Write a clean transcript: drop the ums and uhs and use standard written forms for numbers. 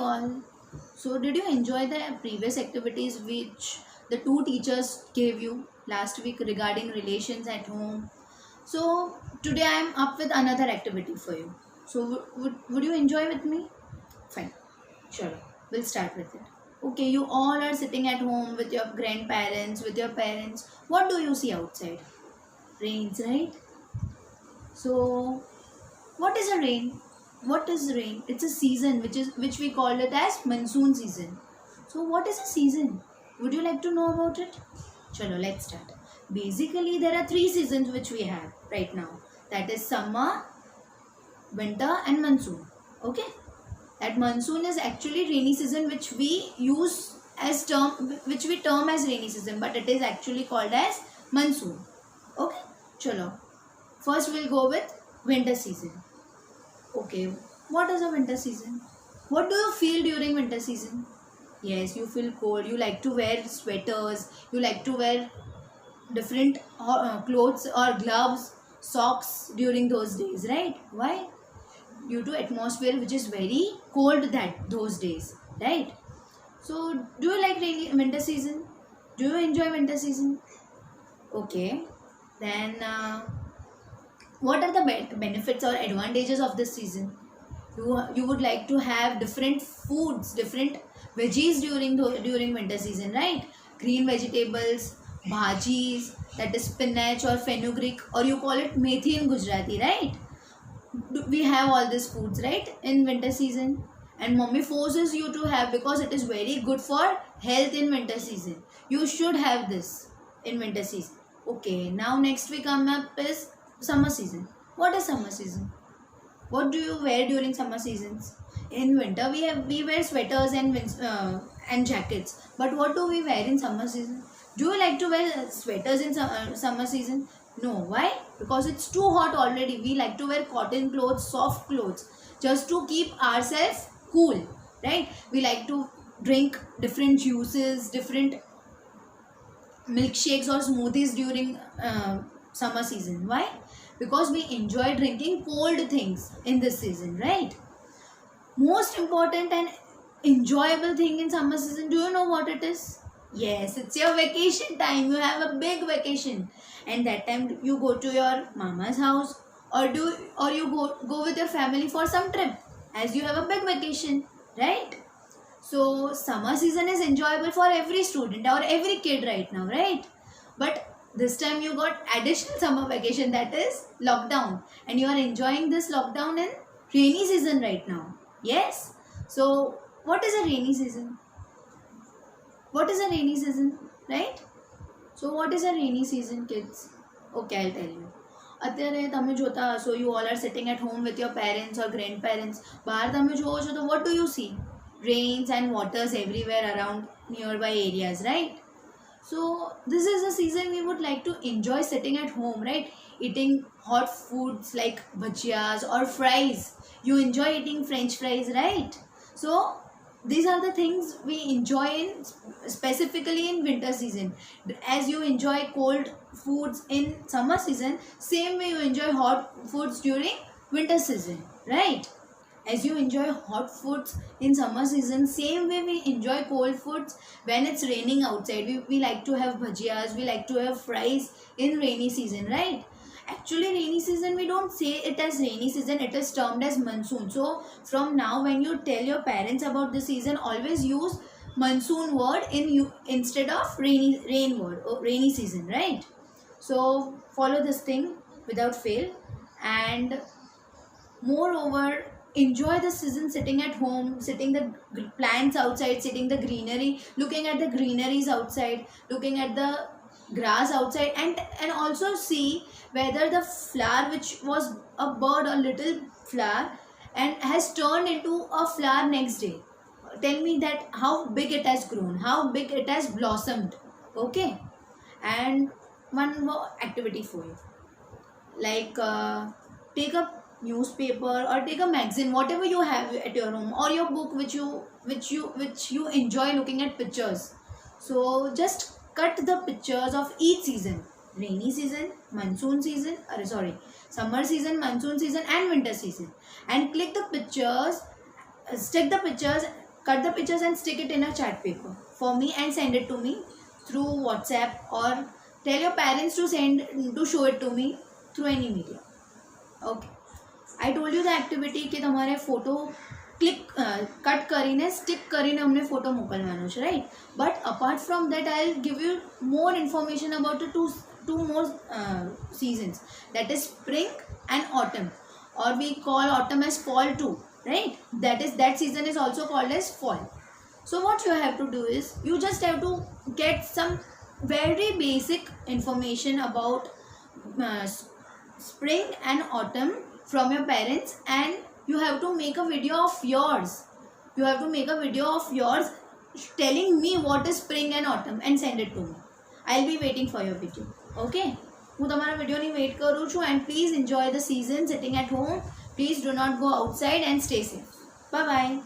all. So, did you enjoy the previous activities which the two teachers gave you last week regarding relations at home? So, today I am up with another activity for you. So, would you enjoy with me? Fine. Sure. We'll start with it. Okay, you all are sitting at home with your grandparents, with your parents. What do you see outside? Rains, right? So, what is a rain? What is rain? It's a season which we call it as monsoon season. So what is a season? Would you like to know about it? Chalo, let's start. Basically, there are three seasons which we have right now. That is summer, winter and monsoon. Okay? That monsoon is actually rainy season which we use as term, which we term as rainy season, but it is actually called as monsoon. Okay? Chalo. First we'll go with winter season. Okay, what is a winter season? What do you feel during winter season? Yes, you feel cold. You like to wear sweaters. You like to wear different clothes or gloves, socks during those days, right? Why? Due to atmosphere which is very cold those days, right? So, do you like winter season? Do you enjoy winter season? Okay, then. What are the benefits or advantages of this season? You would like to have different foods, different veggies during winter season, right? Green vegetables, bhajis, that is spinach or fenugreek, or you call it methi in Gujarati, right? We have all these foods, right, in winter season, and mommy forces you to have because it is very good for health in winter season. You should have this in winter season. Okay, now next we come up is summer season. What is summer season? What do you wear during summer seasons? In winter we wear sweaters and jackets. But what do we wear in summer season? Do you like to wear sweaters in summer season? No. Why? Because it's too hot already. We like to wear cotton clothes, soft clothes, just to keep ourselves cool, right? We like to drink different juices, different milkshakes or smoothies during summer season. Why? Because we enjoy drinking cold things in this season, right? Most important and enjoyable thing in summer season, do you know what it is? Yes, it's your vacation time. You have a big vacation, and that time you go to your mama's house or you go with your family for some trip, as you have a big vacation, right? So summer season is enjoyable for every student or every kid right now, right? But this time you got additional summer vacation, that is lockdown, and you are enjoying this lockdown in rainy season right now. Yes. So what is a rainy season? What is a rainy season, right? So what is a rainy season, kids? Okay, I'll tell you. અત્યારે તમે જોતા હશો, you all are sitting at home with your parents or grandparents. બહાર તમે જોવો છો તો what do you see? Rains and waters everywhere around nearby areas, right? So this is a season we would like to enjoy sitting at home, right? Eating hot foods like bhajiyas or fries. You enjoy eating French fries, right? So these are the things we enjoy in specifically in winter season. As you enjoy cold foods in summer season, same way you enjoy hot foods during winter season, right? As you enjoy hot foods in summer season, same way we enjoy cold foods when it's raining outside. We like to have bhajiyas, we like to have fries in rainy season, right? Actually, rainy season, we don't say it as rainy season, it is termed as monsoon. So from now, when you tell your parents about the season, always use monsoon word instead of rain word or rainy season, right? So follow this thing without fail, and moreover, enjoy the season sitting at home, sitting the plants outside, sitting the greenery, looking at the greeneries outside, looking at the grass outside, and also see whether the flower which was a bird or little flower and has turned into a flower next day. Tell me that how big it has grown, how big it has blossomed. Okay, and one more activity for you, like take a newspaper or take a magazine, whatever you have at your home, or your book which you enjoy looking at pictures. So just cut the pictures of each season: rainy season, monsoon season, summer season, monsoon season and winter season, and click the pictures, stick the pictures, cut the pictures and stick it in a chart paper for me and send it to me through WhatsApp, or tell your parents to show it to me through any media. Okay, I told you the activity કે તમારે photo cut કરીને stick કરીને અમને photo મોકલવાનો છે, right. But apart from that I will give you more information about the two more seasons, that is spring and autumn, or we call autumn as fall too, right? That season is also called as fall. So what you have to do is you just have to get some very basic information about spring and autumn from your parents, and you have to make a video of yours. You have to make a video of yours telling me what is spring and autumn and send it to me. I'll be waiting for your video. Okay, હું તમારા વિડીયોની wait કરું છું. And please enjoy the season sitting at home. Please do not go outside and stay safe. Bye by.